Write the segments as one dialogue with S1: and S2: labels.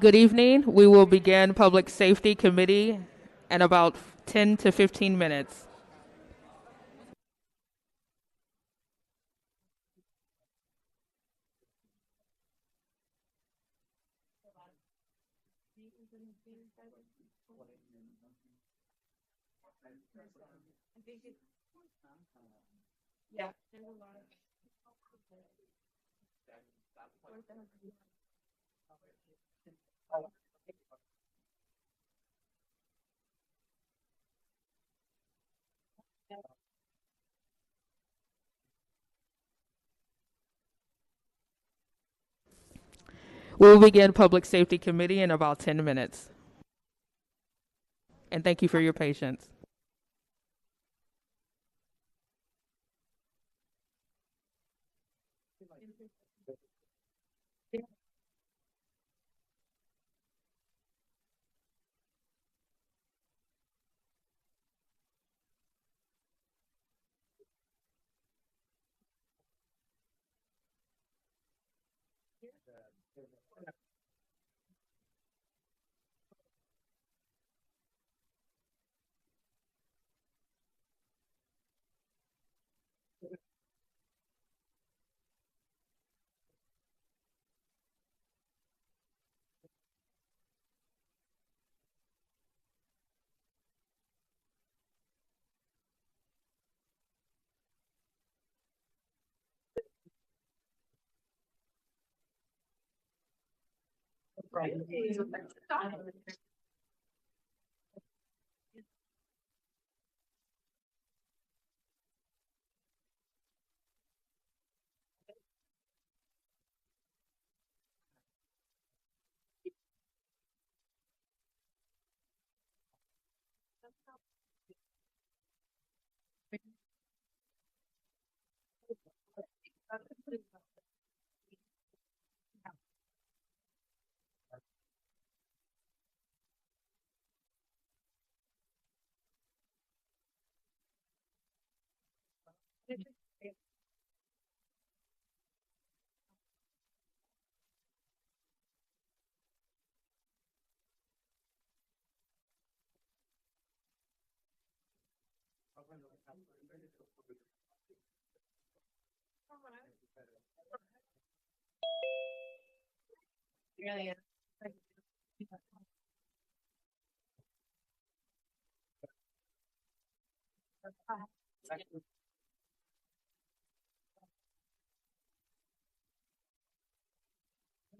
S1: Good evening. We will begin Public Safety Committee in about 10 to 15 minutes. We will begin Public Safety Committee in about 10 minutes. And thank you for your patience.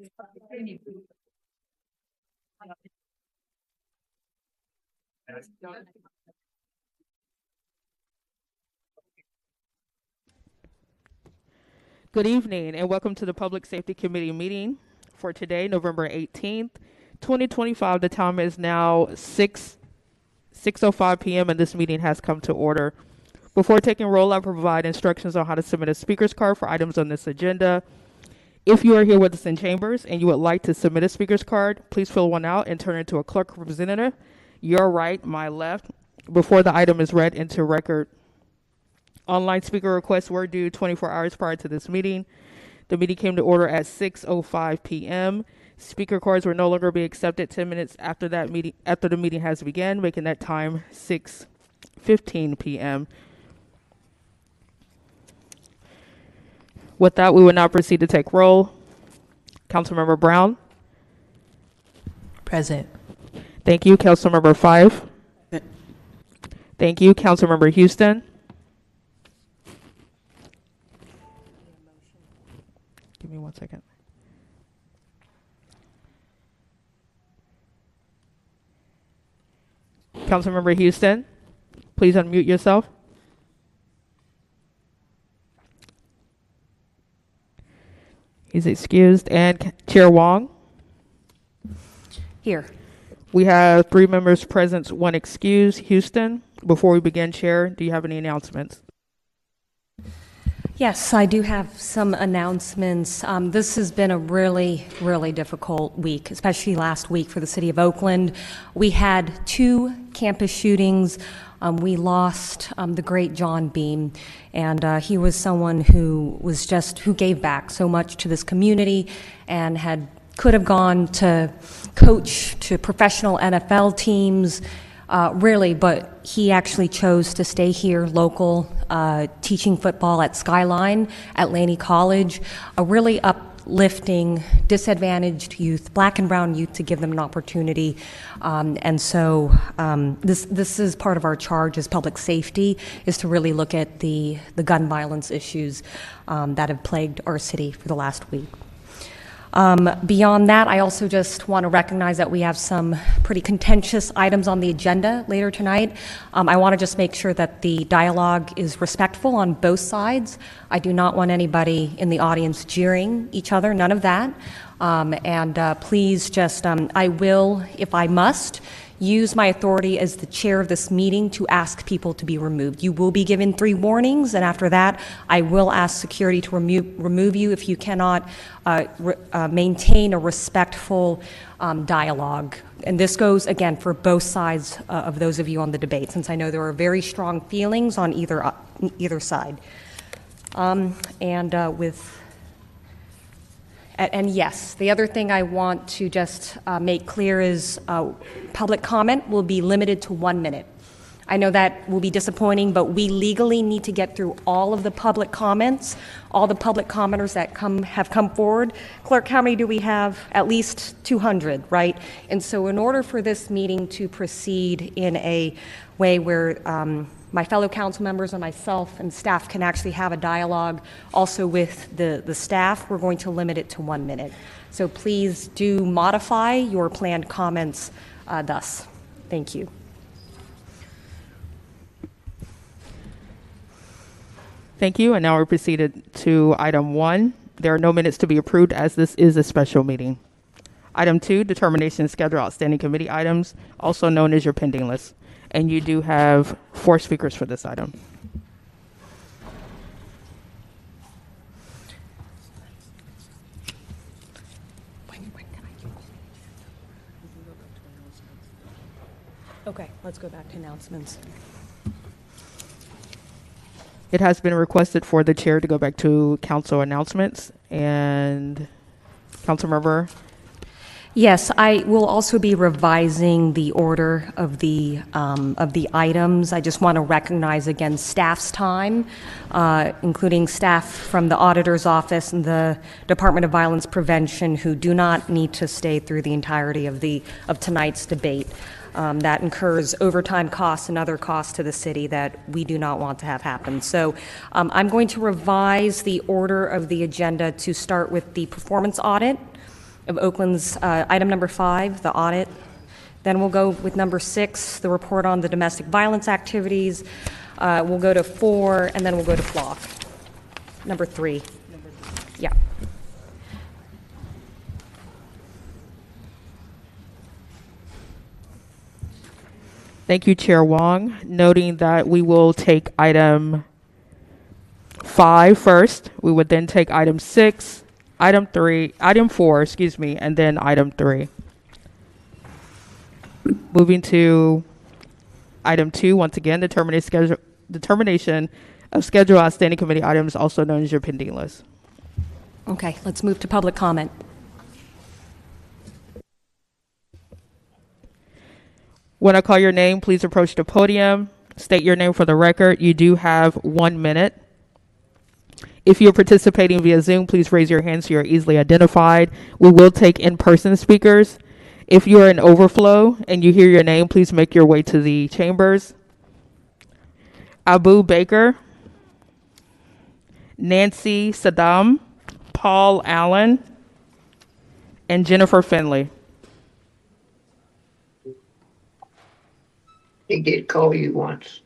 S1: Good evening and welcome to the Public Safety Committee meeting for today, November 18th, 2025. The time is now 6:05 p.m. and this meeting has come to order. Before taking roll, I provide instructions on how to submit a speaker's card for items on this agenda. If you are here with us in chambers and you would like to submit a speaker's card, please fill one out and turn it to a clerk representative, your right, my left, before the item is read into record. Online speaker requests were due 24 hours prior to this meeting. The meeting came to order at 6:05 p.m. Speaker cards will no longer be accepted 10 minutes after the meeting has begun, making that time 6:15 p.m. With that, we will now proceed to take roll. Councilmember Brown.
S2: Present.
S1: Thank you. Councilmember Five. Thank you. Councilmember Houston. Give me 1 second. Councilmember Houston, please unmute yourself. He's excused. And Chair Wong.
S2: Here.
S1: We have 3 members present, 1 excused. Houston, before we begin, Chair, do you have any announcements?
S2: Yes, I do have some announcements. This has been a really, really difficult week, especially last week for the city of Oakland. We had 2 campus shootings. We lost the great John Beam, and he was someone who gave back so much to this community and could have gone to coach to professional NFL teams, really, but he actually chose to stay here local, teaching football at Skyline at Laney College, a really uplifting disadvantaged youth, black and brown youth, to give them an opportunity. And so this is part of our charge as public safety, is to really look at the gun violence issues that have plagued our city for the last week. Beyond that, I also just want to recognize that we have some pretty contentious items on the agenda later tonight. I want to just make sure that the dialogue is respectful on both sides. I do not want anybody in the audience jeering each other, none of that. Please just, I will, if I must, use my authority as the chair of this meeting to ask people to be removed. You will be given 3 warnings, and after that, I will ask security to remove you if you cannot maintain a respectful dialogue. And this goes, again, for both sides of those of you on the debate, since I know there are very strong feelings on either side. And yes, the other thing I want to just make clear is public comment will be limited to 1 minute. I know that will be disappointing, but we legally need to get through all of the public comments, all the public commenters that have come forward. Clerk, how many do we have? At least 200, right? And so in order for this meeting to proceed in a way where my fellow council members and myself and staff can actually have a dialogue also with the staff, we're going to limit it to 1 minute. So please do modify your planned comments thus. Thank you.
S1: Thank you. And now we're proceeded to item 1. There are no minutes to be approved as this is a special meeting. Item 2, determination to schedule outstanding committee items, also known as your pending list. And you do have 4 speakers for this item.
S2: Okay, let's go back to announcements.
S1: It has been requested for the chair to go back to council announcements, and Councilmember.
S2: Yes, I will also be revising the order of the items. I just want to recognize again staff's time, including staff from the auditor's office and the Department of Violence Prevention, who do not need to stay through the entirety of tonight's debate. That incurs overtime costs and other costs to the city that we do not want to have happen. So I'm going to revise the order of the agenda to start with the performance audit, of Oakland's item number 5, the audit. Then we'll go with number 6, the report on the domestic violence activities. We'll go to 4, and then we'll go to flock. Number 3. Yeah.
S1: Thank you, Chair Wong. Noting that we will take item 5 first. We would then take item 6, item 4, and then item 3. Moving to item 2, once again, determination of schedule outstanding committee items, also known as your pending list.
S2: Okay, let's move to public comment.
S1: When I call your name, please approach the podium. State your name for the record. You do have 1 minute. If you're participating via Zoom, please raise your hand so you're easily identified. We will take in-person speakers. If you are in overflow and you hear your name, please make your way to the chambers. Abu Baker, Nancy Saddam, Paul Allen, and Jennifer Finley.
S3: He did call you once.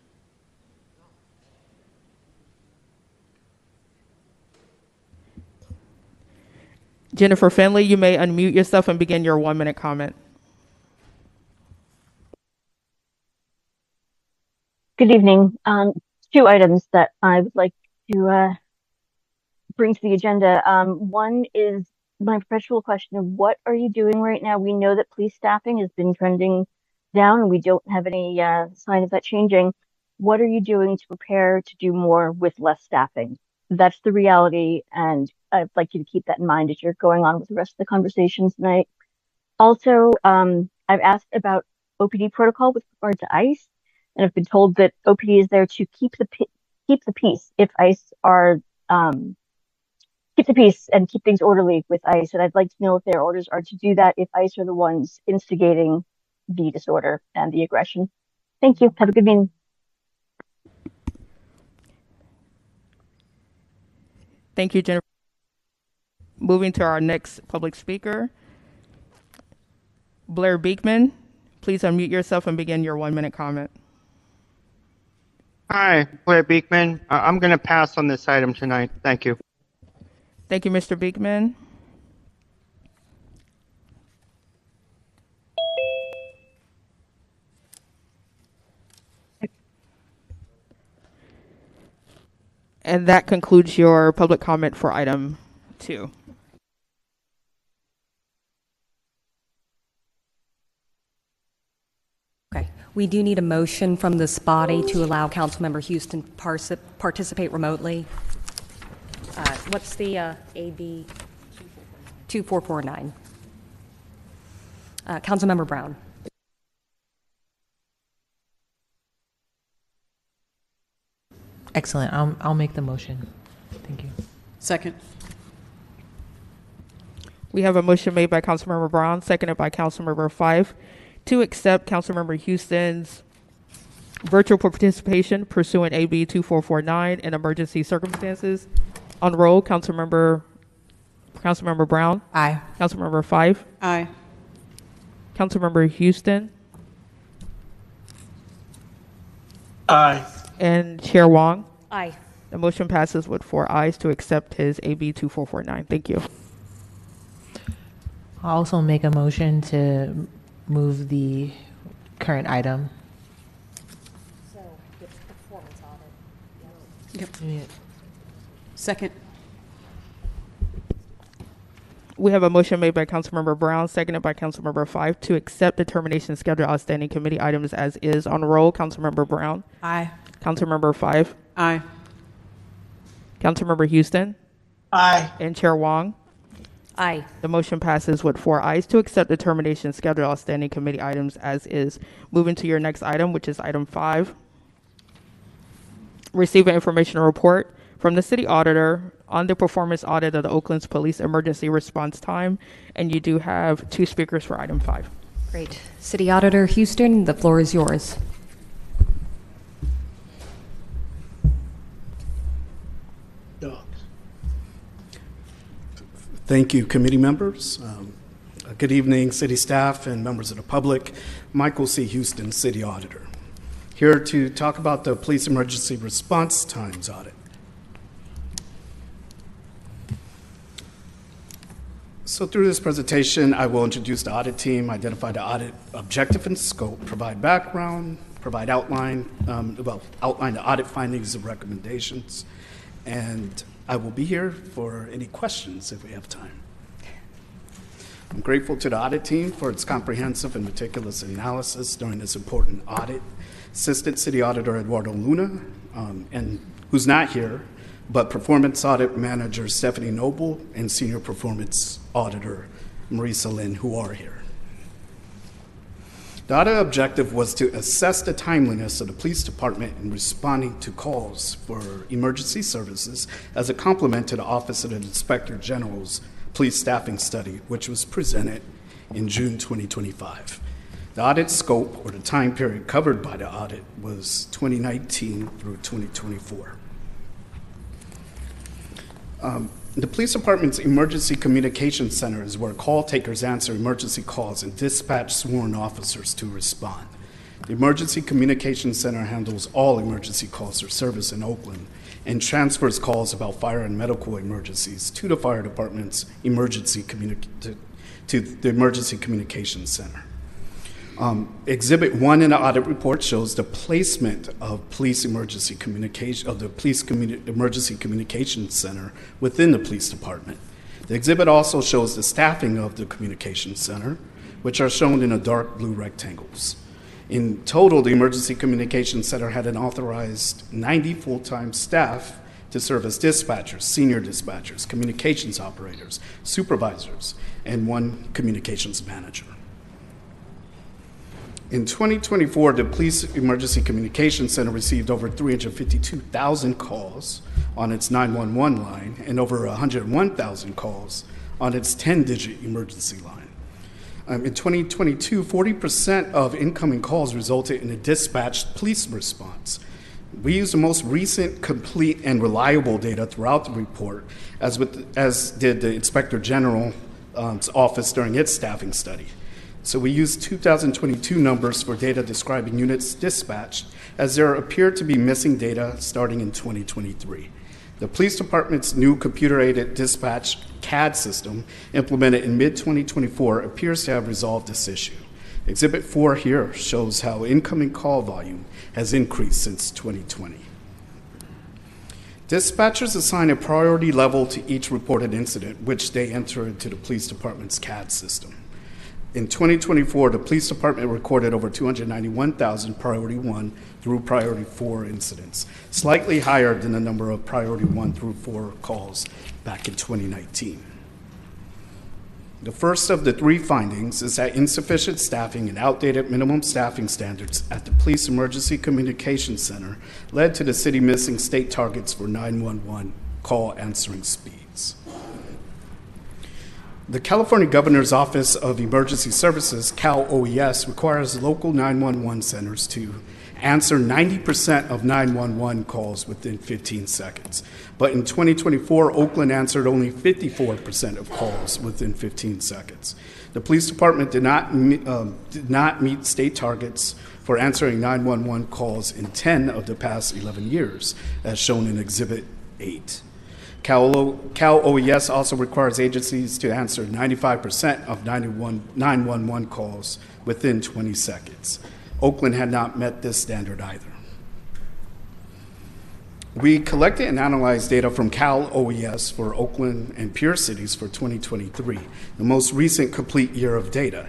S1: Jennifer Finley, you may unmute yourself and begin your 1 minute comment.
S4: Good evening. 2 items that I would like to bring to the agenda. One is my perpetual question of what are you doing right now? We know that police staffing has been trending down and we don't have any sign of that changing. What are you doing to prepare to do more with less staffing? That's the reality, and I'd like you to keep that in mind as you're going on with the rest of the conversation tonight. Also, I've asked about OPD protocol with regard to ICE, and I've been told that OPD is there to keep the peace if ICE are keep the peace and keep things orderly with ICE. And I'd like to know if their orders are to do that if ICE are the ones instigating the disorder and the aggression. Thank you. Have a good meeting.
S1: Thank you, Jennifer. Moving to our next public speaker, Blair Beekman. Please unmute yourself and begin your 1 minute comment.
S5: Hi, Blair Beekman. I'm going to pass on this item tonight. Thank you.
S1: Thank you, Mr. Beekman. And that concludes your public comment for item 2.
S2: Okay. We do need a motion from this body to allow Councilmember Houston participate remotely. What's the AB 2449? Councilmember Brown.
S6: Excellent. I'll make the motion. Thank you.
S7: Second.
S1: We have a motion made by Councilmember Brown, seconded by Councilmember Fife, to accept Councilmember Houston's virtual participation pursuant AB 2449 in emergency circumstances. On roll, Councilmember Brown.
S6: Aye.
S1: Councilmember Fife.
S7: Aye.
S1: Councilmember Houston.
S3: Aye.
S1: And Chair Wong.
S2: Aye.
S1: The motion passes with 4 ayes to accept his AB 2449. Thank you.
S6: I'll also make a motion to move the current item.
S2: So it's performance audit.
S7: Yep. Second.
S1: We have a motion made by Councilmember Brown, seconded by Councilmember Fife, to accept determination schedule outstanding committee items as is. On roll, Councilmember Brown.
S7: Aye.
S1: Councilmember Fife.
S7: Aye.
S1: Councilmember Houston.
S3: Aye.
S1: And Chair Wong.
S2: Aye.
S1: The motion passes with 4 ayes to accept determination schedule outstanding committee items as is. Moving to your next item, which is item 5. Receive an informational report from the City Auditor on the performance audit of the Oakland's police emergency response time. And you do have 2 speakers for item 5.
S2: Great. City Auditor Houston, the floor is yours.
S8: Thank you, committee members. Good evening, city staff and members of the public. Michael C. Houston, City Auditor, here to talk about the Police Emergency Response Times Audit. So through this presentation, I will introduce the audit team, identify the audit objective and scope, provide background, provide outline the audit findings and recommendations, and I will be here for any questions if we have time. I'm grateful to the audit team for its comprehensive and meticulous analysis during this important audit. Assistant City Auditor Eduardo Luna, and who's not here, but Performance Audit Manager Stephanie Noble and Senior Performance Auditor Marisa Lynn, who are here. The audit objective was to assess the timeliness of the police department in responding to calls for emergency services as a complement to the Office of the Inspector General's police staffing study, which was presented in June 2025. The audit scope, or the time period covered by the audit, was 2019 through 2024. The police department's emergency communication center is where call takers answer emergency calls and dispatch sworn officers to respond. The emergency communication center handles all emergency calls for service in Oakland and transfers calls about fire and medical emergencies to the fire department's emergency to the emergency communication center. Exhibit 1 in the audit report shows the placement of police emergency communication of the emergency communication center within the police department. The exhibit also shows the staffing of the communication center, which are shown in the dark blue rectangles. In total, the emergency communication center had an authorized 90 full-time staff to serve as dispatchers, senior dispatchers, communications operators, supervisors, and 1 communications manager. In 2024, the Police Emergency Communication Center received over 352,000 calls on its 911 line and over 101,000 calls on its 10-digit emergency line. In 2022, 40% of incoming calls resulted in a dispatched police response. We used the most recent, complete, and reliable data throughout the report, as did the Inspector General's office during its staffing study. So we used 2022 numbers for data describing units dispatched, as there appeared to be missing data starting in 2023. The police department's new computer-aided dispatch CAD system, implemented in mid-2024, appears to have resolved this issue. Exhibit 4 here shows how incoming call volume has increased since 2020. Dispatchers assign a priority level to each reported incident, which they enter into the police department's CAD system. In 2024, the police department recorded over 291,000 priority 1 through priority 4 incidents, slightly higher than the number of priority 1 through 4 calls back in 2019. The first of the 3 findings is that insufficient staffing and outdated minimum staffing standards at the Police Emergency Communication Center led to the city missing state targets for 911 call answering speeds. The California Governor's Office of Emergency Services, Cal OES, requires local 911 centers to answer 90% of 911 calls within 15 seconds. But in 2024, Oakland answered only 54% of calls within 15 seconds. The police department did not meet state targets for answering 911 calls in 10 of the past 11 years, as shown in Exhibit 8. Cal OES also requires agencies to answer 95% of 911 calls within 20 seconds. Oakland had not met this standard either. We collected and analyzed data from Cal OES for Oakland and peer cities for 2023, the most recent complete year of data.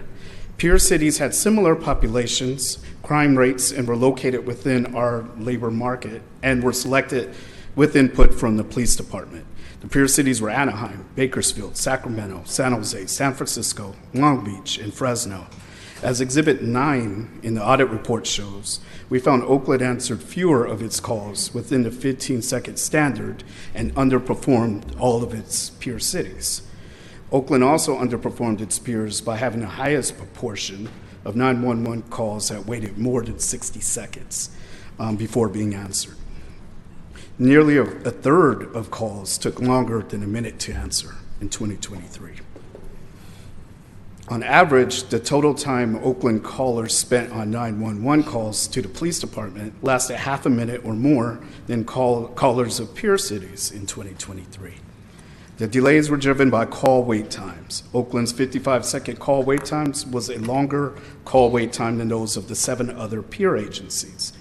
S8: Peer cities had similar populations, crime rates, and were located within our labor market and were selected with input from the police department. The peer cities were Anaheim, Bakersfield, Sacramento, San Jose, San Francisco, Long Beach, and Fresno. As Exhibit 9 in the audit report shows, we found Oakland answered fewer of its calls within the 15-second standard and underperformed all of its peer cities. Oakland also underperformed its peers by having the highest proportion of 911 calls that waited more than 60 seconds before being answered. Nearly a third of calls took longer than a minute to answer in 2023. On average, the total time Oakland callers spent on 911 calls to the police department lasted half a minute or more than callers of peer cities in 2023. The delays were driven by call wait times. Oakland's 55-second call wait times was a longer call wait time than those of the 7 other peer agencies.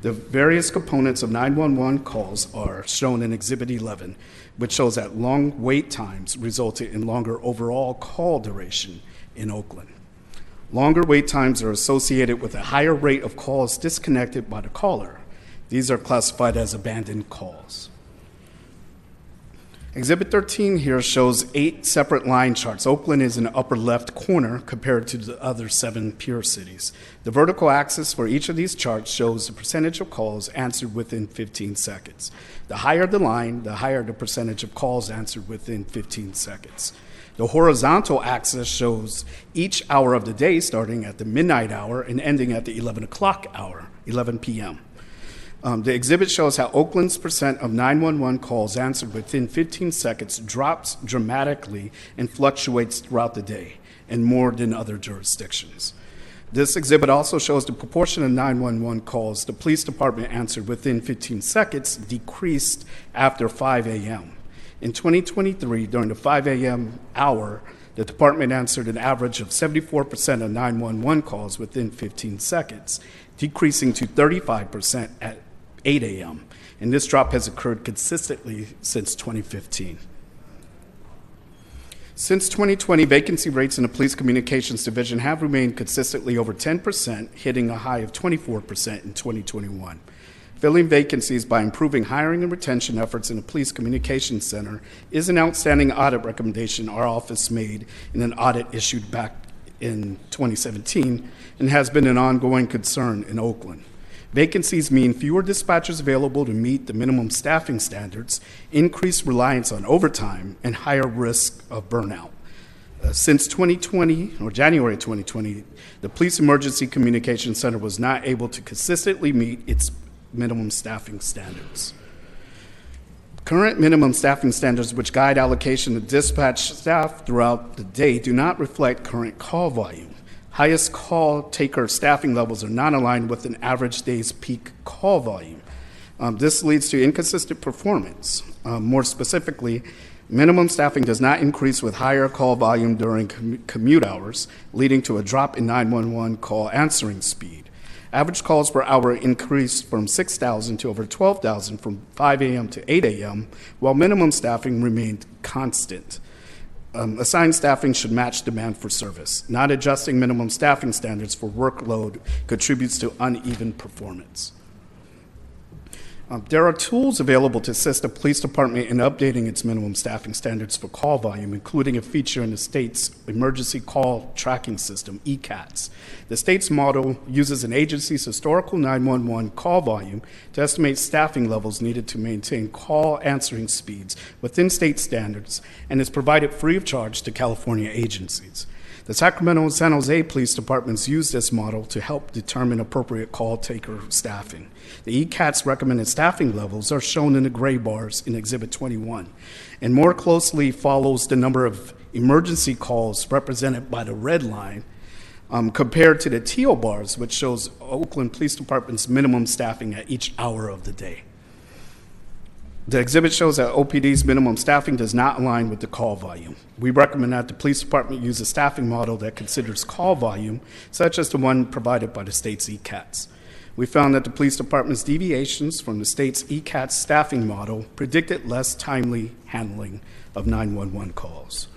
S8: The various components of 911 calls are shown in Exhibit 11, which shows that long wait times resulted in longer overall call duration in Oakland. Longer wait times are associated with a higher rate of calls disconnected by the caller. These are classified as abandoned calls. Exhibit 13 here shows 8 separate line charts. Oakland is in the upper left corner compared to the other 7 peer cities. The vertical axis for each of these charts shows the percentage of calls answered within 15 seconds. The higher the line, the higher the percentage of calls answered within 15 seconds. The horizontal axis shows each hour of the day starting at the midnight hour and ending at the 11 o'clock hour, 11 p.m. The exhibit shows how Oakland's percent of 911 calls answered within 15 seconds drops dramatically and fluctuates throughout the day, and more than other jurisdictions. This exhibit also shows the proportion of 911 calls the police department answered within 15 seconds decreased after 5 a.m. In 2023, during the 5 a.m. hour, the department answered an average of 74% of 911 calls within 15 seconds, decreasing to 35% at 8 a.m., and this drop has occurred consistently since 2015. Since 2020, vacancy rates in the Police Communications Division have remained consistently over 10%, hitting a high of 24% in 2021. Filling vacancies by improving hiring and retention efforts in the Police Communications Center is an outstanding audit recommendation our office made in an audit issued back in 2017 and has been an ongoing concern in Oakland. Vacancies mean fewer dispatchers available to meet the minimum staffing standards, increased reliance on overtime, and higher risk of burnout. Since 2020, or January 2020, the Police Emergency Communications Center was not able to consistently meet its minimum staffing standards. Current minimum staffing standards, which guide allocation of dispatch staff throughout the day, do not reflect current call volume. Highest call taker staffing levels are not aligned with an average day's peak call volume. This leads to inconsistent performance. More specifically, minimum staffing does not increase with higher call volume during commute hours, leading to a drop in 911 call answering speed. Average calls per hour increased from 6,000 to over 12,000 from 5 a.m. to 8 a.m., while minimum staffing remained constant. Assigned staffing should match demand for service. Not adjusting minimum staffing standards for workload contributes to uneven performance. There are tools available to assist the police department in updating its minimum staffing standards for call volume, including a feature in the state's Emergency Call Tracking System, ECATS. The state's model uses an agency's historical 911 call volume to estimate staffing levels needed to maintain call answering speeds within state standards and is provided free of charge to California agencies. The Sacramento and San Jose police departments use this model to help determine appropriate call taker staffing. The ECAT's recommended staffing levels are shown in the gray bars in Exhibit 21 and more closely follows the number of emergency calls represented by the red line compared to the teal bars, which shows Oakland Police Department's minimum staffing at each hour of the day. The exhibit shows that OPD's minimum staffing does not align with the call volume. We recommend that the police department use a staffing model that considers call volume, such as the one provided by the state's ECATS. We found that the police department's deviations from the state's ECATS staffing model predicted less timely handling of 911 calls.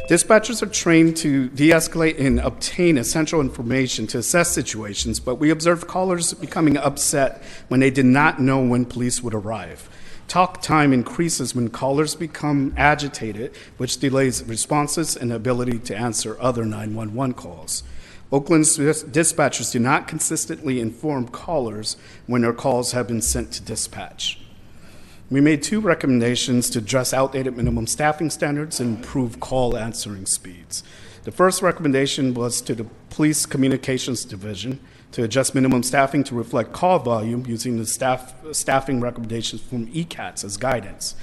S8: Dispatchers are trained to de-escalate and obtain essential information to assess situations, but we observed callers becoming upset when they did not know when police would arrive. Talk time increases when callers become agitated, which delays responses and ability to answer other 911 calls. Oakland's dispatchers do not consistently inform callers when their calls have been sent to dispatch. We made 2 recommendations to address outdated minimum staffing standards and improve call answering speeds. The first recommendation was to the Police Communications Division to adjust minimum staffing to reflect call volume using the staffing recommendations from ECATS as guidance.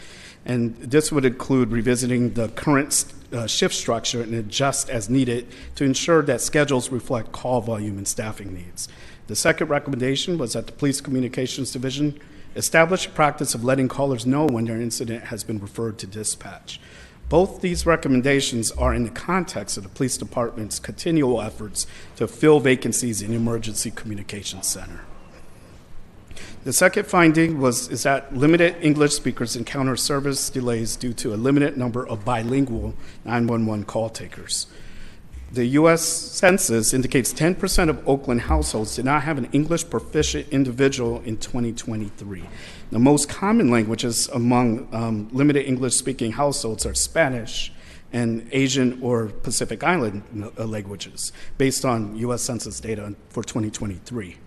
S8: And this would include revisiting the current shift structure and adjust as needed to ensure that schedules reflect call volume and staffing needs. The second recommendation was that the Police Communications Division establish a practice of letting callers know when their incident has been referred to dispatch. Both these recommendations are in the context of the Police Department's continual efforts to fill vacancies in the Emergency Communications Center. The second finding is that limited English speakers encounter service delays due to a limited number of bilingual 911 call takers. The U.S. Census indicates 10% of Oakland households did not have an English proficient individual in 2023. The most common languages among limited English-speaking households are Spanish and Asian or Pacific Island languages, based on U.S. Census data for 2023.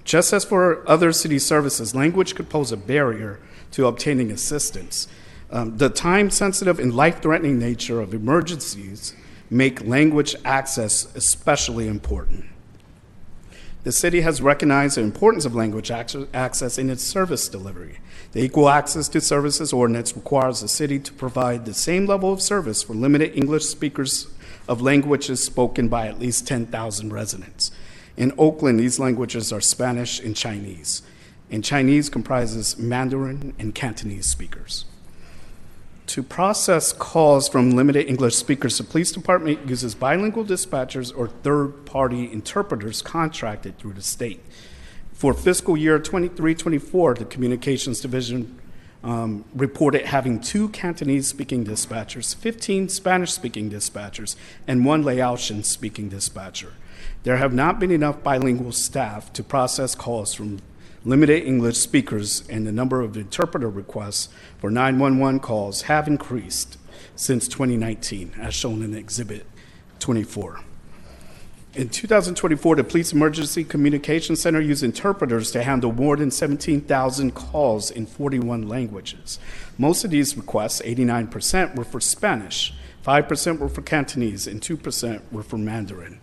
S8: Just as for other city services, language could pose a barrier to obtaining assistance. The time-sensitive and life-threatening nature of emergencies make language access especially important. The city has recognized the importance of language access in its service delivery. The Equal Access to Services Ordinance requires the city to provide the same level of service for limited English speakers of languages spoken by at least 10,000 residents. In Oakland, these languages are Spanish and Chinese, and Chinese comprises Mandarin and Cantonese speakers. To process calls from limited English speakers, the police department uses bilingual dispatchers or third-party interpreters contracted through the state. For fiscal year 23-24, the Communications Division reported having 2 Cantonese-speaking dispatchers, 15 Spanish-speaking dispatchers, and 1 Laotian-speaking dispatcher. There have not been enough bilingual staff to process calls from limited English speakers, and the number of interpreter requests for 911 calls have increased since 2019, as shown in Exhibit 24. In 2024, the Police Emergency Communications Center used interpreters to handle more than 17,000 calls in 41 languages. Most of these requests, 89%, were for Spanish, 5% were for Cantonese, and 2% were for Mandarin.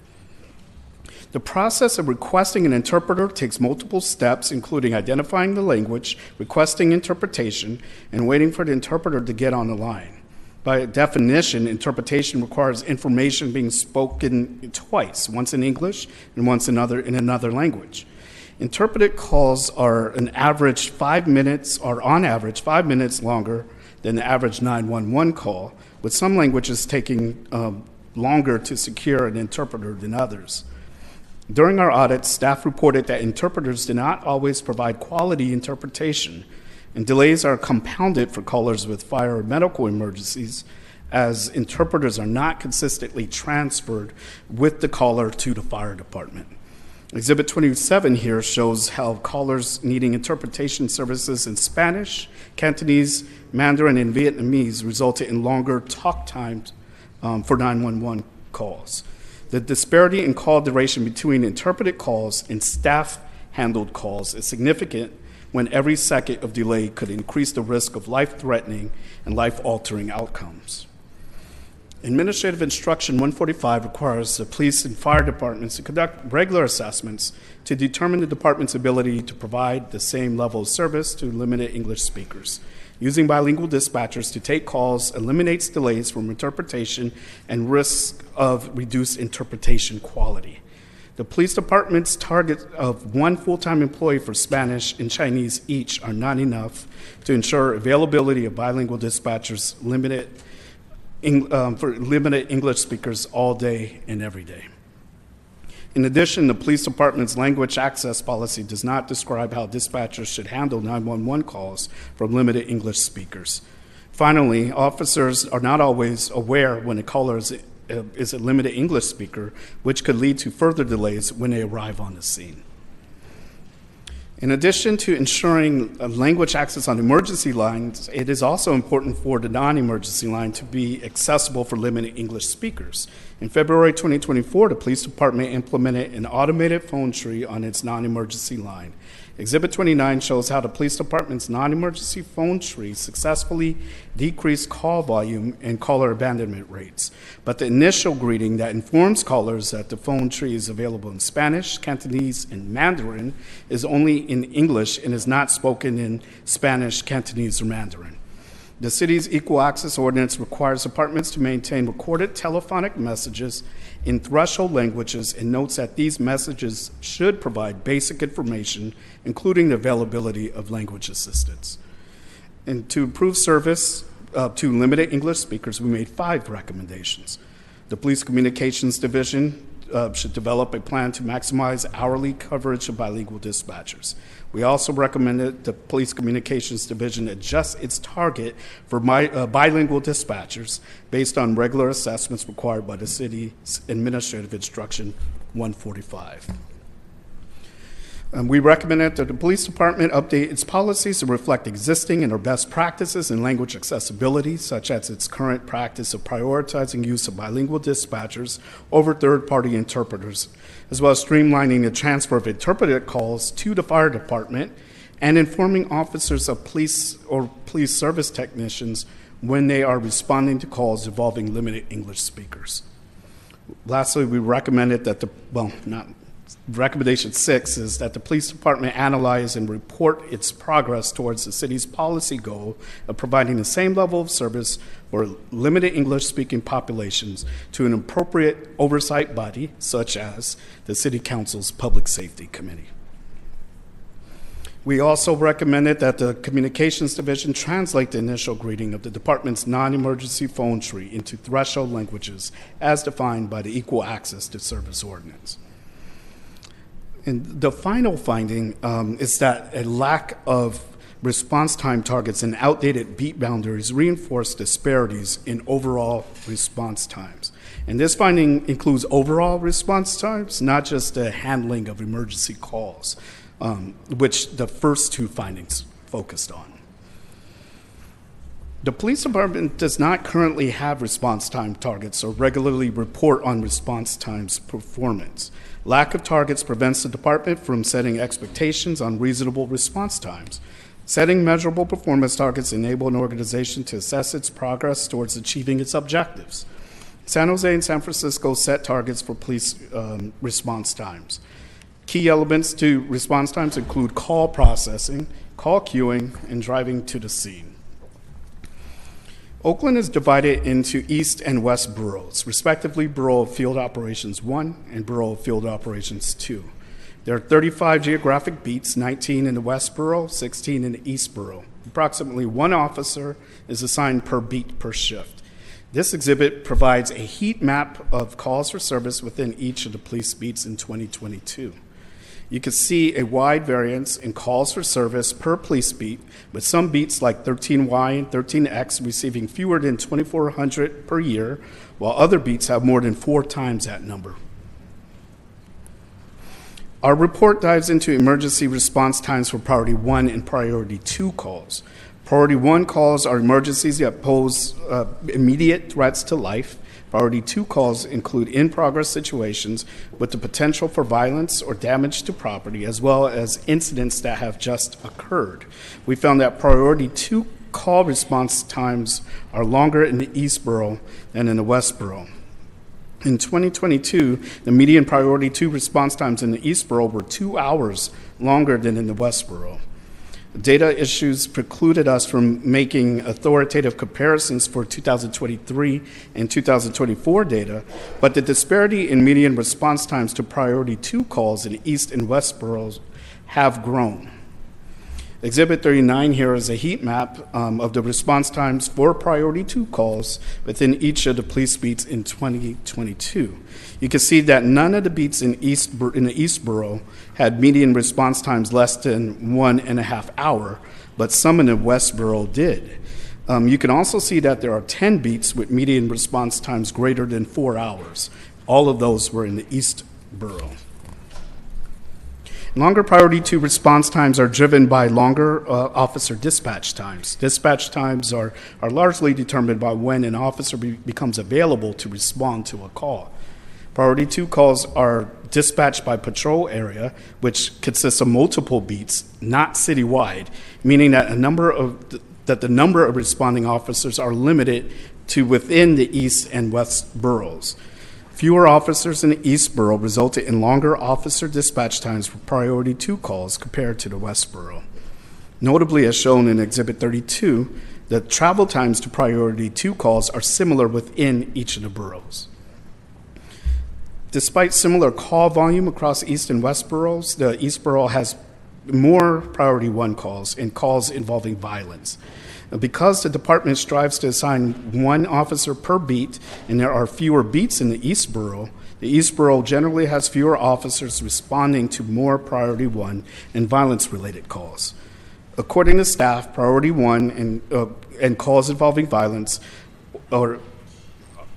S8: The process of requesting an interpreter takes multiple steps, including identifying the language, requesting interpretation, and waiting for the interpreter to get on the line. By definition, interpretation requires information being spoken twice, once in English and once in another language. Interpreted calls are on average 5 minutes longer than the average 911 call, with some languages taking longer to secure an interpreter than others. During our audit, staff reported that interpreters do not always provide quality interpretation, and delays are compounded for callers with fire or medical emergencies, as interpreters are not consistently transferred with the caller to the fire department. Exhibit 27 here shows how callers needing interpretation services in Spanish, Cantonese, Mandarin, and Vietnamese resulted in longer talk times for 911 calls. The disparity in call duration between interpreted calls and staff-handled calls is significant when every second of delay could increase the risk of life-threatening and life-altering outcomes. Administrative Instruction 145 requires the police and fire departments to conduct regular assessments to determine the department's ability to provide the same level of service to limited English speakers. Using bilingual dispatchers to take calls eliminates delays from interpretation and risk of reduced interpretation quality. The police department's target of 1 full-time employee for Spanish and Chinese each are not enough to ensure availability of bilingual dispatchers for limited English speakers all day and every day. In addition, the police department's language access policy does not describe how dispatchers should handle 911 calls from limited English speakers. Finally, officers are not always aware when a caller is a limited English speaker, which could lead to further delays when they arrive on the scene. In addition to ensuring language access on emergency lines, it is also important for the non-emergency line to be accessible for limited English speakers. In February 2024, the police department implemented an automated phone tree on its non-emergency line. Exhibit 29 shows how the police department's non-emergency phone tree successfully decreased call volume and caller abandonment rates. But the initial greeting that informs callers that the phone tree is available in Spanish, Cantonese, and Mandarin is only in English and is not spoken in Spanish, Cantonese, or Mandarin. The city's equal access ordinance requires departments to maintain recorded telephonic messages in threshold languages and notes that these messages should provide basic information, including the availability of language assistance. And to improve service to limited English speakers, we made 5 recommendations. The Police Communications Division should develop a plan to maximize hourly coverage of bilingual dispatchers. We also recommended the Police Communications Division adjust its target for bilingual dispatchers based on regular assessments required by the city's Administrative Instruction 145. We recommended that the police department update its policies to reflect existing and or best practices in language accessibility, such as its current practice of prioritizing use of bilingual dispatchers over third-party interpreters, as well as streamlining the transfer of interpreted calls to the fire department and informing officers of police or police service technicians when they are responding to calls involving limited English speakers. Lastly, we recommended that Recommendation 6 is that the police department analyze and report its progress towards the city's policy goal of providing the same level of service for limited English-speaking populations to an appropriate oversight body, such as the City Council's Public Safety Committee. We also recommended that the Communications Division translate the initial greeting of the department's non-emergency phone tree into threshold languages as defined by the Equal Access to Service Ordinance. And the final finding is that a lack of response time targets and outdated beat boundaries reinforce disparities in overall response times. And this finding includes overall response times, not just the handling of emergency calls, which the first 2 findings focused on. The police department does not currently have response time targets or regularly report on response times performance. Lack of targets prevents the department from setting expectations on reasonable response times. Setting measurable performance targets enable an organization to assess its progress towards achieving its objectives. San Jose and San Francisco set targets for police response times. Key elements to response times include call processing, call queuing, and driving to the scene. Oakland is divided into East and West boroughs, respectively Borough of Field Operations 1 and Borough of Field Operations 2. There are 35 geographic beats, 19 in the West Borough, 16 in the East Borough. Approximately 1 officer is assigned per beat per shift. This exhibit provides a heat map of calls for service within each of the police beats in 2022. You can see a wide variance in calls for service per police beat, with some beats like 13Y and 13X receiving fewer than 2,400 per year, while other beats have more than 4 times that number. Our report dives into emergency response times for Priority 1 and Priority 2 calls. Priority 1 calls are emergencies that pose immediate threats to life. Priority 2 calls include in-progress situations with the potential for violence or damage to property, as well as incidents that have just occurred. We found that Priority 2 call response times are longer in the East Borough than in the West Borough. In 2022, the median Priority 2 response times in the East Borough were 2 hours longer than in the West Borough. Data issues precluded us from making authoritative comparisons for 2023 and 2024 data, but the disparity in median response times to Priority 2 calls in the East and West boroughs have grown. Exhibit 39 here is a heat map of the response times for Priority 2 calls within each of the police beats in 2022. You can see that none of the beats in the East Borough had median response times less than 1.5 hours, but some in the West Borough did. You can also see that there are 10 beats with median response times greater than 4 hours. All of those were in the East Borough. Longer Priority 2 response times are driven by longer officer dispatch times. Dispatch times are largely determined by when an officer becomes available to respond to a call. Priority 2 calls are dispatched by patrol area, which consists of multiple beats, not citywide, meaning that the number of responding officers are limited to within the East and West boroughs. Fewer officers in the East Borough resulted in longer officer dispatch times for Priority 2 calls compared to the West Borough. Notably, as shown in Exhibit 32, The travel times to priority 2 calls are similar within each of the boroughs. Despite similar call volume across East and West boroughs, the East borough has more priority 1 calls and calls involving violence. Because the department strives to assign 1 officer per beat, and there are fewer beats in the East borough, the East borough generally has fewer officers responding to more priority 1 and violence-related calls. According to staff, priority 1 and calls involving violence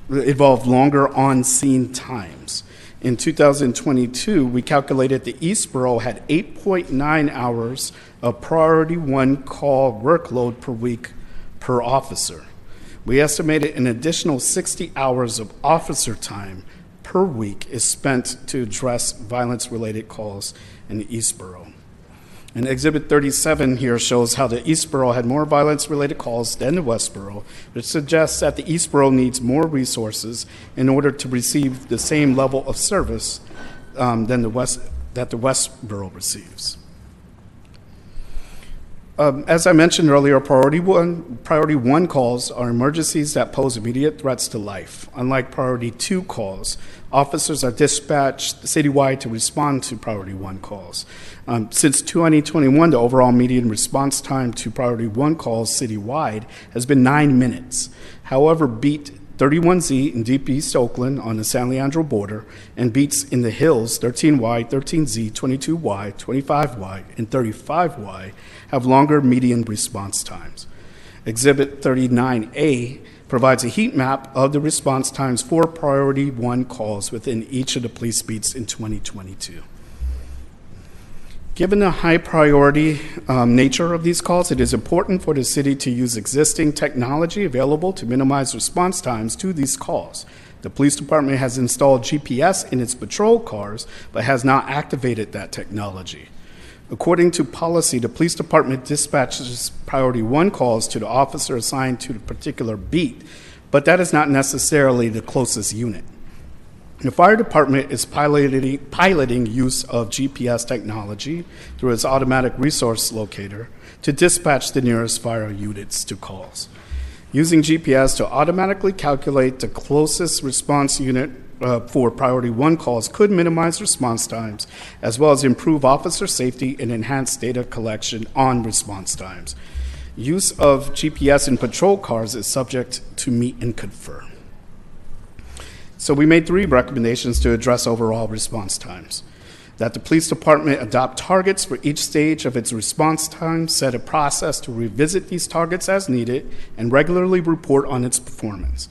S8: involve longer on-scene times. In 2022, we calculated the East borough had 8.9 hours of priority 1 call workload per week per officer. We estimated an additional 60 hours of officer time per week is spent to address violence-related calls in the East borough. And Exhibit 37 here shows how the East borough had more violence-related calls than the West borough, which suggests that the East borough needs more resources in order to receive the same level of service than the West borough receives. As I mentioned earlier, priority one calls are emergencies that pose immediate threats to life. Unlike priority 2 calls, officers are dispatched citywide to respond to priority 1 calls. Since 2021, the overall median response time to priority 1 calls citywide has been 9 minutes. However, beat 31Z in Deep East Oakland on the San Leandro border and beats in the Hills 13Y, 13Z, 22Y, 25Y, and 35Y have longer median response times. Exhibit 39A provides a heat map of the response times for priority 1 calls within each of the police beats in 2022. Given the high priority nature of these calls, it is important for the city to use existing technology available to minimize response times to these calls. The police department has installed GPS in its patrol cars, but has not activated that technology. According to policy, the police department dispatches priority 1 calls to the officer assigned to the particular beat, but that is not necessarily the closest unit. The fire department is piloting use of GPS technology through its automatic resource locator to dispatch the nearest fire units to calls. Using GPS to automatically calculate the closest response unit for priority 1 calls could minimize response times, as well as improve officer safety and enhance data collection on response times. Use of GPS in patrol cars is subject to meet and confer. So we made 3 recommendations to address overall response times. That the police department adopt targets for each stage of its response time, set a process to revisit these targets as needed, and regularly report on its performance.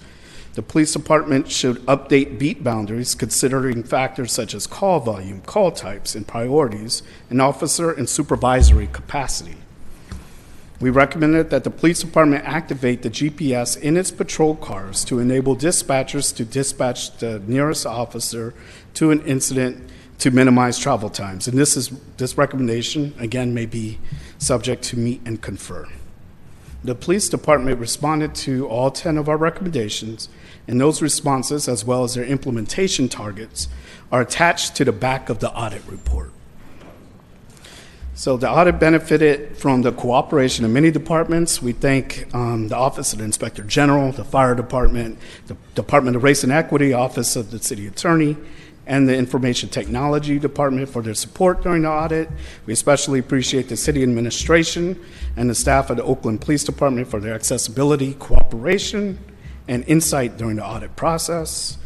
S8: The police department should update beat boundaries considering factors such as call volume, call types, and priorities, and officer and supervisory capacity. We recommended that the police department activate the GPS in its patrol cars to enable dispatchers to dispatch the nearest officer to an incident to minimize travel times. And this recommendation, again, may be subject to meet and confer. The police department responded to all 10 of our recommendations, and those responses, as well as their implementation targets, are attached to the back of the audit report. So the audit benefited from the cooperation of many departments. We thank the Office of the Inspector General, the Fire Department, the Department of Race and Equity, Office of the City Attorney, and the Information Technology Department for their support during the audit. We especially appreciate the City Administration and the staff of the Oakland Police Department for their accessibility, cooperation, and insight during the audit process.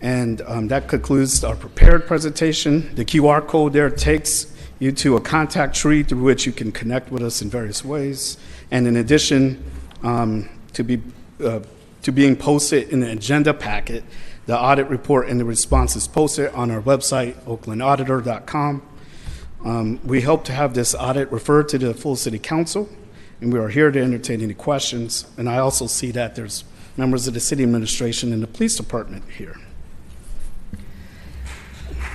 S8: And that concludes our prepared presentation. The QR code there takes you to a contact tree through which you can connect with us in various ways. And in addition to being posted in the agenda packet, the audit report and the response is posted on our website, oaklandauditor.com. We hope to have this audit referred to the full City Council, and we are here to entertain any questions. And I also see that there's members of the City Administration and the Police Department here.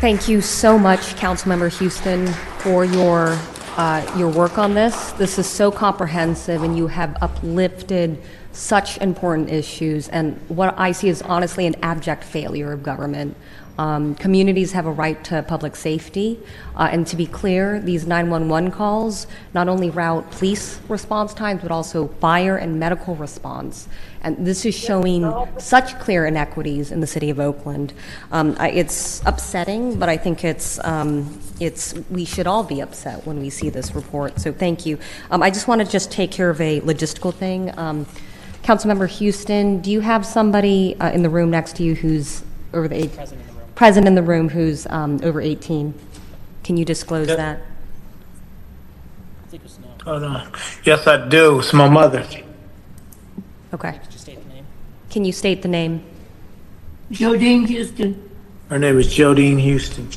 S2: Thank you so much, Councilmember Houston, for your work on this. This is so comprehensive, and you have uplifted such important issues, and what I see is honestly an abject failure of government Communities have a right to public safety, and to be clear, these 911 calls not only route police response times, but also fire and medical response. And this is showing such clear inequities in the city of Oakland. It's upsetting, but I think we should all be upset when we see this report. So thank you. I just want to just take care of a logistical thing. Councilmember Houston, do you have somebody in the room next to you who's over the age? Present in the room who's over 18? Can you disclose that?
S9: Hold on. Yes, I do. It's my mother.
S2: Okay. Can you state the name?
S3: Jodine Houston.
S9: Her name is Jodine Houston.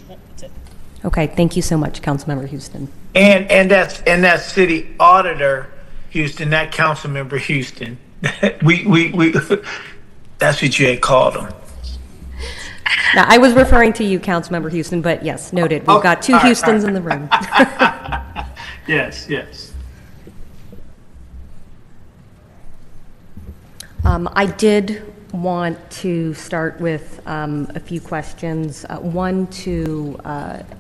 S2: Okay, thank you so much, Councilmember Houston.
S9: And that's City Auditor Houston, not Councilmember Houston. we that's what you had called him.
S2: Now, I was referring to you, Councilmember Houston, but yes, noted. We've got two Houstons in the room.
S9: Yes, yes.
S2: I did want to start with a few questions. One to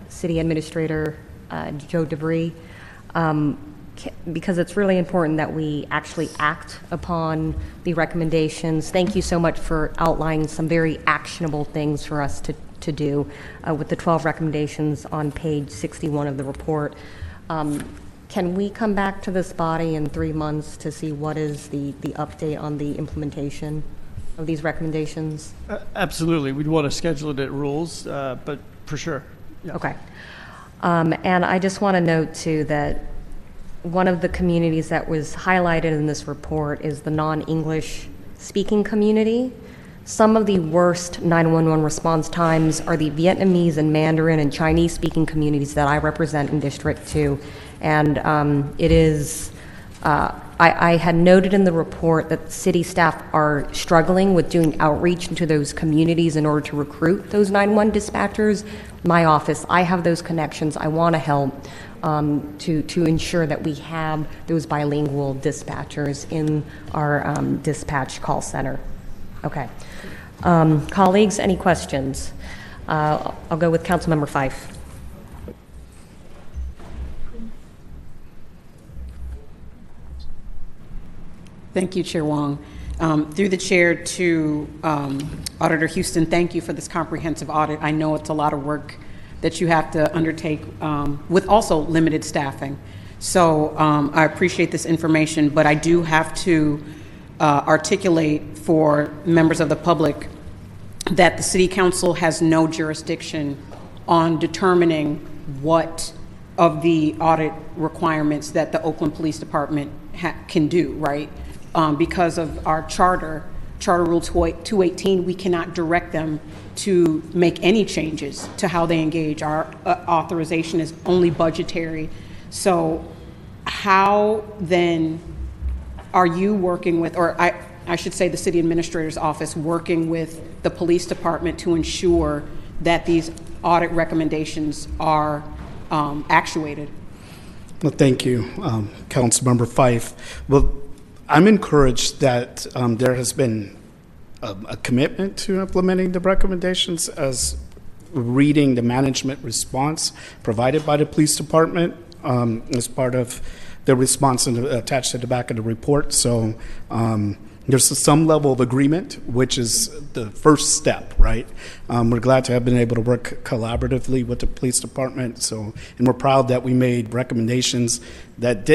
S2: City Administrator Joe DeVries, because it's really important that we actually act upon the recommendations. Thank you so much for outlining some very actionable things for us to do with the 12 recommendations on page 61 of the report. Can we come back to this body in 3 months to see what is the update on the implementation of these recommendations?
S10: Absolutely. We'd want to schedule it at rules, but for sure. Yeah.
S2: Okay. And I just want to note, too, that one of the communities that was highlighted in this report is the non-English speaking community. Some of the worst 911 response times are the Vietnamese and Mandarin and Chinese speaking communities that I represent in District 2. And it is, I had noted in the report that city staff are struggling with doing outreach into those communities in order to recruit those 911 dispatchers. My office, I have those connections. I want to help to ensure that we have those bilingual dispatchers in our dispatch call center. Okay. Colleagues, any questions? I'll go with Councilmember Fife.
S7: Thank you, Chair Wong. Through the chair to Auditor Houston, thank you for this comprehensive audit. I know it's a lot of work that you have to undertake with also limited staffing. So I appreciate this information, but I do have to articulate for members of the public that the City Council has no jurisdiction on determining what of the audit requirements that the Oakland Police Department can do, right? Because of our Charter Rule 218, we cannot direct them to make any changes to how they engage. Our authorization is only budgetary. So how then are you working with, or I should say the City Administrator's Office, working with the Police Department to ensure that these audit recommendations are actuated?
S8: Well, thank you, Councilmember Fife. Well, I'm encouraged that there has been a commitment to implementing the recommendations as reading the management response provided by the police department as part of the response attached to the back of the report. So there's some level of agreement, which is the first step, right? We're glad to have been able to work collaboratively with the police department. So, and we're proud that we made recommendations that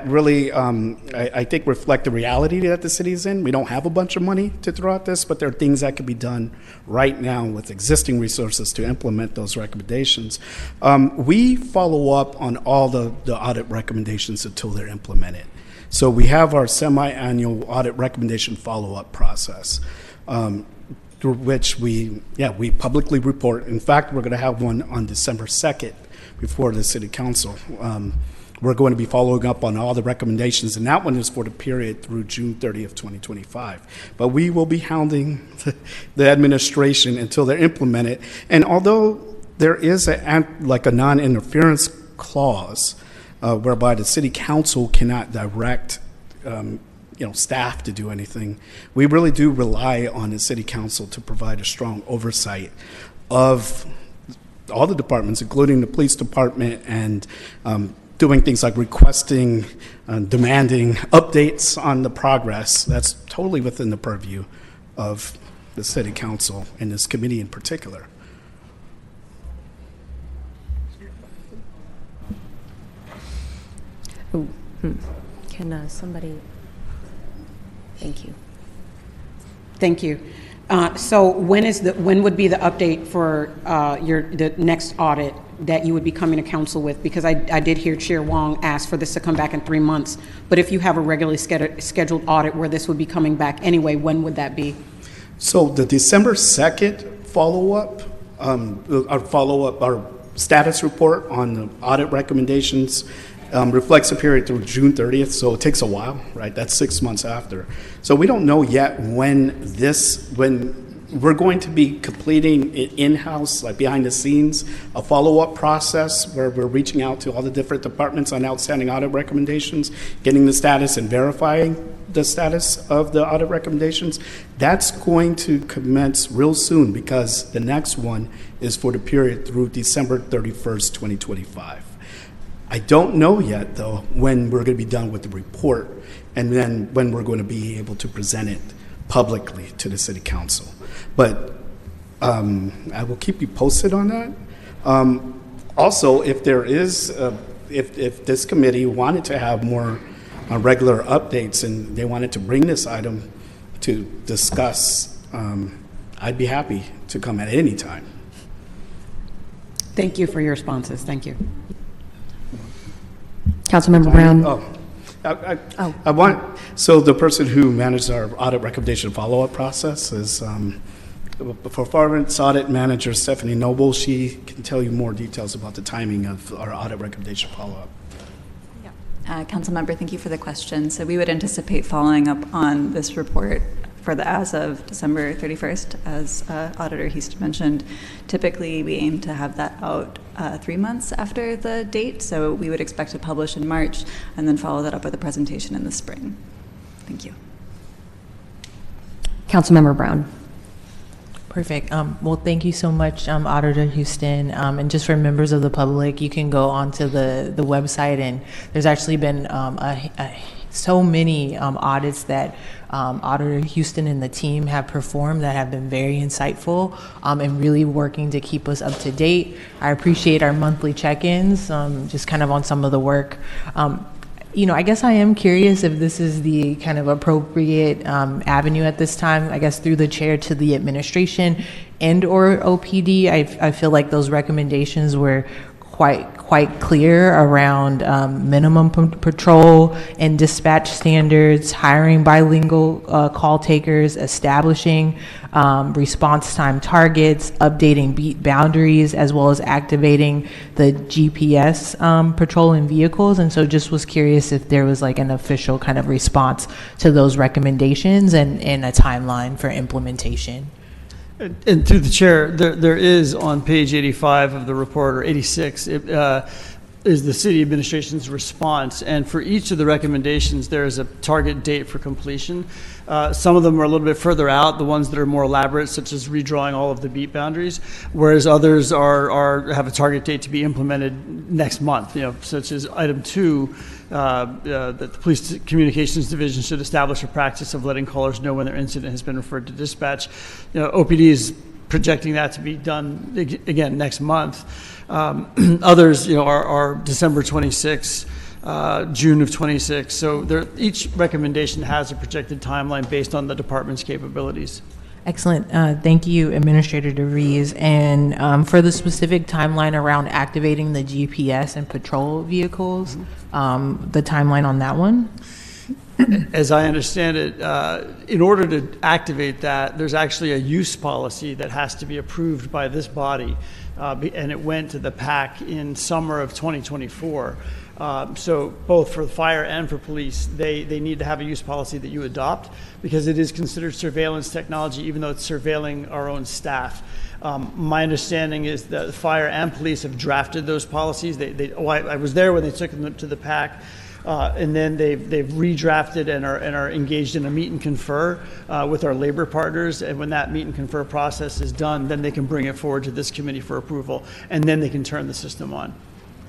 S8: really, I think, reflect the reality that the city is in. We don't have a bunch of money to throw at this, but there are things that can be done right now with existing resources to implement those recommendations. We follow up on all the audit recommendations until they're implemented. So we have our semi-annual audit recommendation follow-up process, through which we publicly report. In fact, we're going to have one on December 2nd before the City Council. We're going to be following up on all the recommendations, and that one is for the period through June 30th, 2025. But we will be hounding the administration until they're implemented. And although there is a non-interference clause whereby the City Council cannot direct staff to do anything. We really do rely on the city council to provide a strong oversight of all the departments, including the police department, and doing things like requesting, demanding updates on the progress. That's totally within the purview of the city council and this committee in particular.
S2: Can somebody? Thank you.
S7: Thank you. So when would be the update for the next audit that you would be coming to council with? Because I did hear Chair Wong ask for this to come back in 3 months. But if you have a regularly scheduled audit where this would be coming back anyway, when would that be?
S8: So the December 2nd follow-up, our status report on the audit recommendations reflects a period through June 30th, so it takes a while, right? That's 6 months after. So we don't know yet when we're going to be completing it in-house, like behind the scenes, a follow-up process where we're reaching out to all the different departments on outstanding audit recommendations, getting the status and verifying the status of the audit recommendations. That's going to commence real soon, because the next one is for the period through December 31st, 2025. I don't know yet, though, when we're going to be done with the report and then when we're going to be able to present it publicly to the city council. But I will keep you posted on that. Also, if there is, if this committee wanted to have more regular updates and they wanted to bring this item to discuss, I'd be happy to come at any time.
S7: Thank you for your responses. Thank you.
S2: Councilmember Brown.
S8: I want, so the person who managed our audit recommendation follow-up process is the performance audit manager, Stephanie Noble. She can tell you more details about the timing of our audit recommendation follow-up.
S11: Councilmember, thank you for the question. So we would anticipate following up on this report for the as of December 31st, as Auditor Houston mentioned. Typically, we aim to have that out 3 months after the date, so we would expect to publish in March and then follow that up with a presentation in the spring. Thank you.
S2: Councilmember Brown.
S6: Perfect. Well, thank you so much, Auditor Houston. And just for members of the public, you can go onto the website, and there's actually been so many audits that Auditor Houston and the team have performed that have been very insightful and really working to keep us up to date. I appreciate our monthly check-ins, just kind of on some of the work. I guess I am curious if this is the kind of appropriate avenue at this time, I guess through the chair to the administration and or OPD. I feel like those recommendations were quite clear around minimum patrol and dispatch standards, hiring bilingual call takers, establishing response time targets, updating beat boundaries, as well as activating the GPS patrol in vehicles. And so just was curious if there was like an official kind of response to those recommendations and a timeline for implementation.
S10: And through the chair, there is on page 85 of the report, or 86, is the city administration's response. And for each of the recommendations, there is a target date for completion. Some of them are a little bit further out, the ones that are more elaborate, such as redrawing all of the beat boundaries, whereas others have a target date to be implemented next month, such as item 2, that the Police Communications Division should establish a practice of letting callers know when their incident has been referred to dispatch. OPD is projecting that to be done, again, next month. Others, are December 26, June of 26. So each recommendation has a projected timeline based on the department's capabilities.
S6: Excellent. Thank you, Administrator DeVries. And for the specific timeline around activating the GPS and patrol vehicles, the timeline on that one?
S10: As I understand it, in order to activate that, there's actually a use policy that has to be approved by this body, and it went to the PAC in summer of 2024. So both for fire and for police, they need to have a use policy that you adopt, because it is considered surveillance technology, even though it's surveilling our own staff. My understanding is that fire and police have drafted those policies. I was there when they took them to the PAC. And then they've redrafted and are engaged in a meet and confer with our labor partners. And when that meet and confer process is done, then they can bring it forward to this committee for approval, and then they can turn the system on.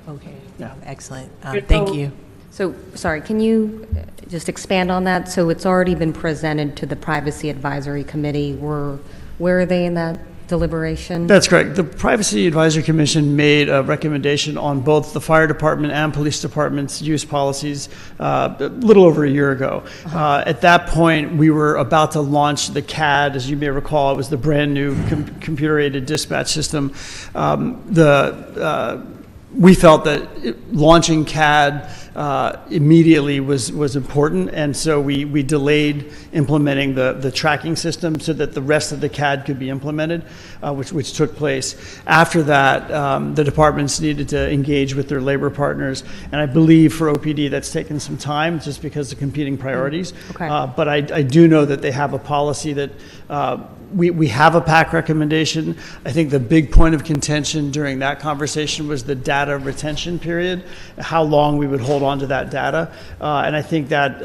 S6: Okay,
S10: Yeah.
S6: excellent. Thank you.
S2: So, sorry, can you just expand on that? So it's already been presented to the Privacy Advisory Committee. Where are they in that deliberation?
S10: That's correct. The Privacy Advisory Commission made a recommendation on both the fire department and police department's use policies a little over a year ago. At that point, we were about to launch the CAD. As you may recall, it was the brand new computer-aided dispatch system. We felt that launching CAD immediately was important, and so we delayed implementing the tracking system so that the rest of the CAD could be implemented, which took place. After that, the departments needed to engage with their labor partners, and I believe for OPD that's taken some time just because of competing priorities.
S2: Okay.
S10: But I do know that they have a policy that we have a PAC recommendation. I think the big point of contention during that conversation was the data retention period, how long we would hold on to that data. And I think that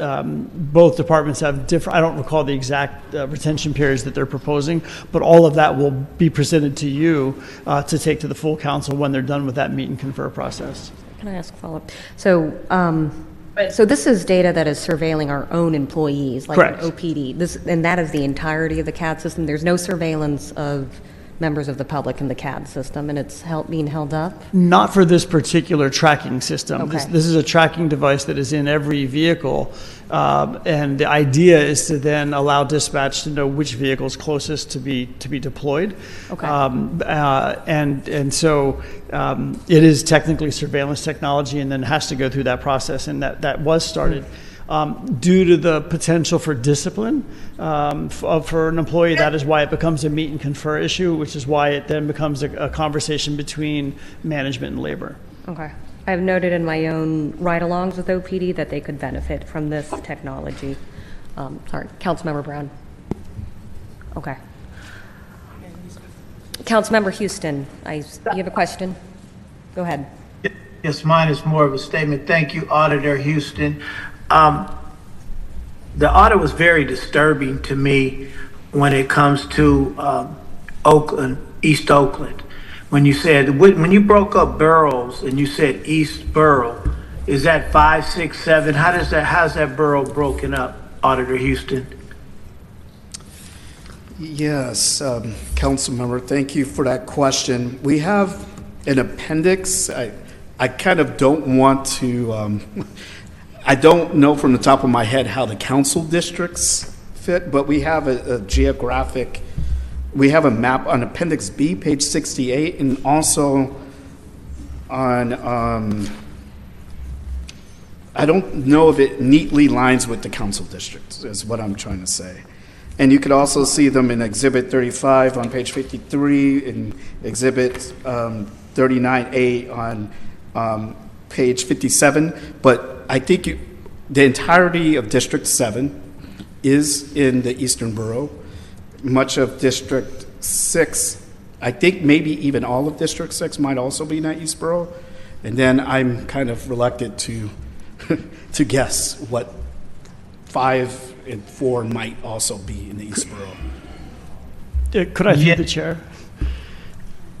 S10: both departments have different, I don't recall the exact retention periods that they're proposing, but all of that will be presented to you to take to the full council when they're done with that meet and confer process.
S2: Can I ask a follow-up? So this is data that is surveilling our own employees, like
S10: Correct.
S2: an OPD. And that is the entirety of the CAD system. There's no surveillance of members of the public in the CAD system, and it's being held up?
S10: Not for this particular tracking system.
S2: Okay.
S10: This is a tracking device that is in every vehicle, and the idea is to then allow dispatch to know which vehicle is closest to be deployed.
S2: Okay.
S10: So it is technically surveillance technology, and then has to go through that process, and that was started. Due to the potential for discipline for an employee, that is why it becomes a meet and confer issue, which is why it then becomes a conversation between management and labor.
S2: Okay. I've noted in my own ride-alongs with OPD that they could benefit from this technology. Sorry, Councilmember Brown. Okay. Councilmember Houston, you have a question? Go ahead.
S9: Yes, mine is more of a statement. Thank you, Auditor Houston. The audit was very disturbing to me when it comes to Oakland, East Oakland. When you said, when you broke up boroughs and you said East Borough, is that 5, 6, 7? How's that borough broken up, Auditor Houston?
S8: Yes, council member, thank you for that question. We have an appendix. I kind of don't want to, I don't know from the top of my head how the council districts fit, but we have a geographic, we have a map on Appendix B, page 68, and also on, I don't know if it neatly lines with the council districts, is what I'm trying to say. And you could also see them in Exhibit 35 on page 53, and Exhibit 39A on page 57, but I think the entirety of District 7 is in the Eastern Borough. Much of District 6, I think maybe even all of District 6 might also be in that East Borough. And then I'm kind of reluctant to to guess what 5 and 4 might also be in the East Borough.
S10: Could I through the chair?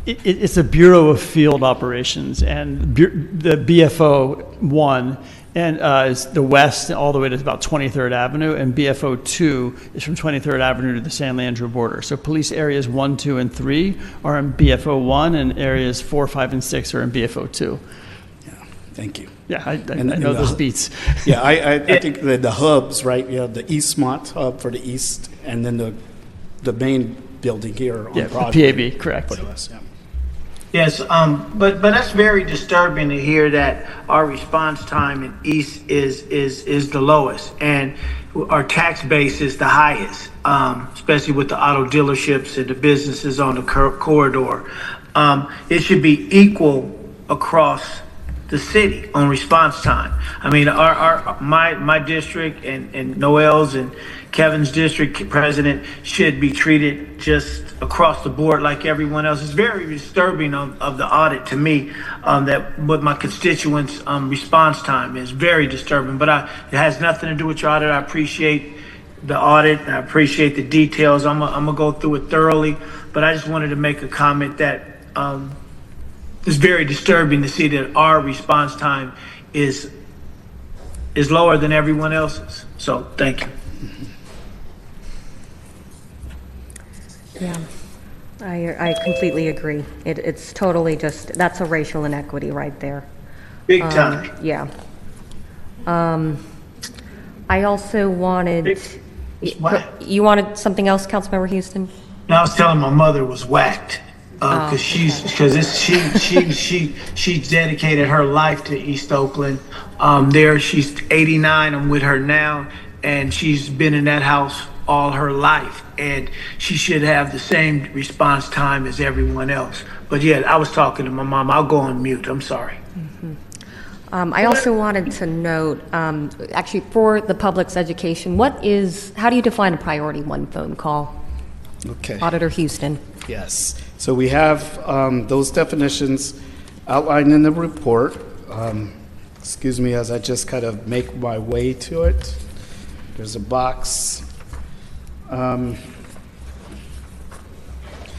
S10: It's a Bureau of Field Operations, and the BFO 1 and is the west all the way to about 23rd Avenue, and BFO 2 is from 23rd Avenue to the San Leandro border. So police areas 1, 2, and 3 are in BFO 1, and areas 4, 5, and 6 are in BFO 2.
S8: Yeah, thank you.
S10: Yeah, I know those beats.
S8: Yeah, I think the hubs, right? Yeah, the Eastmont hub for the east, and then the main building here on Broadway.
S10: PAB, correct.
S8: For the west, yeah.
S9: Yes, but that's very disturbing to hear that our response time in East is the lowest, and our tax base is the highest, especially with the auto dealerships and the businesses on the corridor. It should be equal across the city on response time. I mean, my district and Noel's and Kevin's district president should be treated just across the board like everyone else. It's very disturbing of the audit to me, that what my constituents' response time is very disturbing. But it has nothing to do with your audit. I appreciate the audit. I appreciate the details. I'm gonna go through it thoroughly. But I just wanted to make a comment that it's very disturbing to see that our response time is lower than everyone else's. So thank you.
S2: Yeah, I completely agree. It's totally just, that's a racial inequity right there.
S9: Big time.
S2: Yeah. I also wanted, you wanted something else, Councilmember Houston?
S9: No, I was telling my mother was whacked because she dedicated her life to East Oakland. She's 89. I'm with her now, and she's been in that house all her life, and she should have the same response time as everyone else. But yeah, I was talking to my mom. I'll go on mute. I'm sorry.
S2: I also wanted to note, actually, for the public's education, how do you define a priority one phone call?
S8: Okay.
S2: Auditor Houston.
S8: Yes. So we have those definitions outlined in the report. Excuse me as I just kind of make my way to it. There's a box.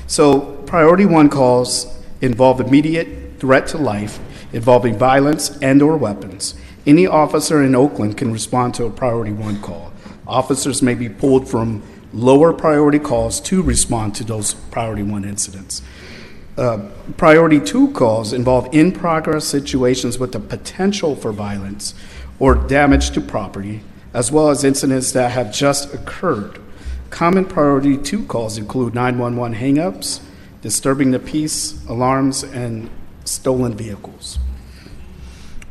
S8: So priority one calls involve immediate threat to life involving violence and/or weapons. Any officer in Oakland can respond to a priority one call. Officers may be pulled from lower priority calls to respond to those priority one incidents. Priority two calls involve in-progress situations with the potential for violence or damage to property, as well as incidents that have just occurred. Common priority two calls include 911 hangups, disturbing the peace, alarms, and stolen vehicles.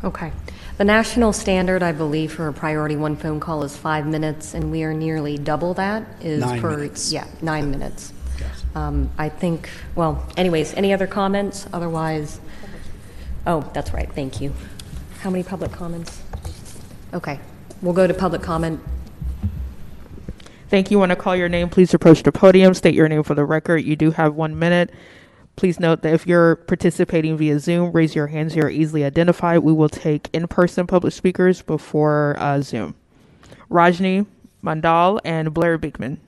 S2: Okay. The national standard, I believe, for a priority one phone call is 5 minutes, and we are nearly double that.
S8: 9 minutes.
S2: Yeah, 9 minutes.
S8: Yes.
S2: I think, well, anyways, any other comments? Otherwise, oh, that's right, thank you. How many public comments? Okay, we'll go to public comment.
S1: Thank you. When I call your name, please approach the podium, state your name for the record. You do have 1 minute. Please note that if you're participating via Zoom, raise your hands so you're easily identified. We will take in-person public speakers before Zoom. Rajni Mandal and Blair Beekman.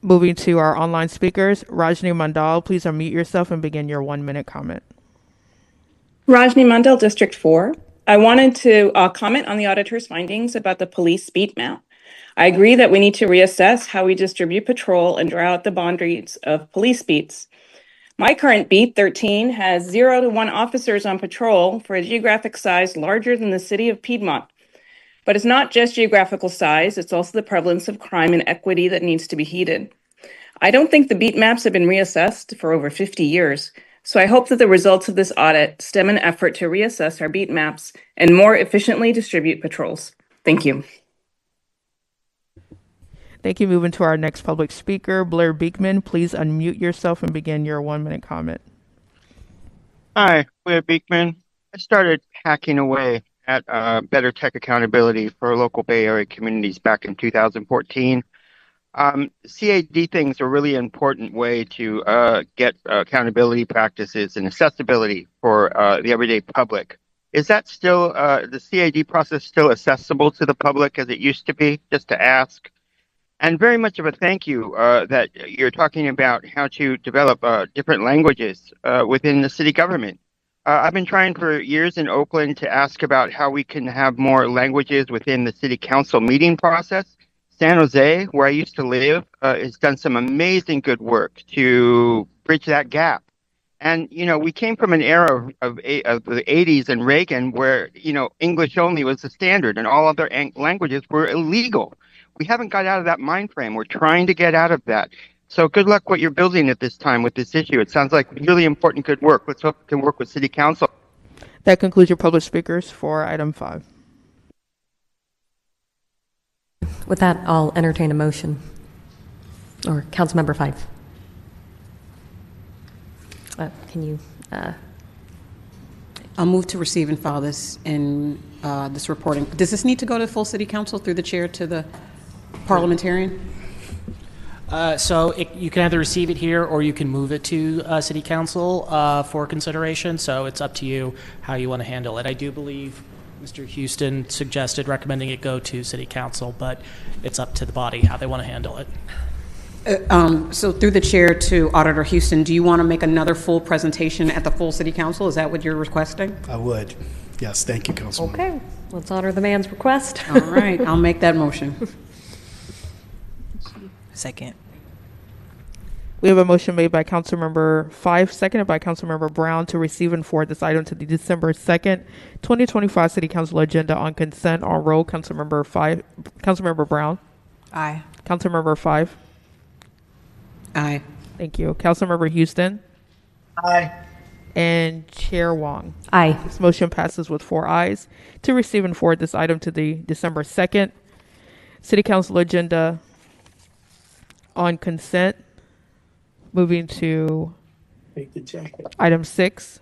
S1: Moving to our online speakers, Rajni Mandal, please unmute yourself and begin your 1 minute comment.
S12: Rajni Mandal, District 4. I wanted to comment on the auditor's findings about the police beat map. I agree that we need to reassess how we distribute patrol and draw out the boundaries of police beats. My current beat, 13, has 0 to 1 officers on patrol for a geographic size larger than the city of Piedmont. But it's not just geographical size, it's also the prevalence of crime and equity that needs to be heeded. I don't think the beat maps have been reassessed for over 50 years, so I hope that the results of this audit stem an effort to reassess our beat maps and more efficiently distribute patrols. Thank you.
S1: Thank you. Moving to our next public speaker, Blair Beekman. Please unmute yourself and begin your 1 minute comment.
S5: Hi, Blair Beekman. I started hacking away at better tech accountability for local Bay Area communities back in 2014. CAD things are a really important way to get accountability practices and accessibility for the everyday public. Is that still, the CAD process still accessible to the public as it used to be, just to ask? And very much of a thank you that you're talking about how to develop different languages within the city government. I've been trying for years in Oakland to ask about how we can have more languages within the city council meeting process. San Jose, where I used to live, has done some amazing good work to bridge that gap. And, you know, we came from an era of the 80s and Reagan where, you know, English only was the standard and all other languages were illegal. We haven't got out of that mind frame. We're trying to get out of that. So good luck what you're building at this time with this issue. It sounds like really important, good work. Let's hope we can work with City Council.
S1: That concludes your public speakers for item 5.
S2: With that, I'll entertain a motion. Or Councilmember 5. Can you,
S7: I'll move to receive and file this in this reporting. Does this need to go to full city council through the chair to the parliamentarian?
S13: You can either receive it here or you can move it to City Council for consideration. So it's up to you how you want to handle it. I do believe Mr. Houston suggested recommending it go to City Council, but it's up to the body how they want to handle it.
S7: So through the chair to Auditor Houston, do you want to make another full presentation at the full city council? Is that what you're requesting?
S8: I would. Yes, thank you, Councilwoman.
S2: okay, let's honor the man's request.
S7: All right, I'll make that motion.
S6: Second.
S1: We have a motion made by Councilmember 5, seconded by Councilmember Brown to receive and forward this item to the December 2nd, 2025 City Council agenda on consent on roll. Councilmember Brown.
S6: Aye.
S1: Councilmember 5.
S7: Aye.
S1: Thank you. Councilmember Houston.
S9: Aye.
S1: And Chair Wong.
S2: Aye.
S1: This motion passes with 4 ayes to receive and forward this item to the December 2nd City Council agenda on consent. Moving to
S9: Take the jacket.
S1: item 6.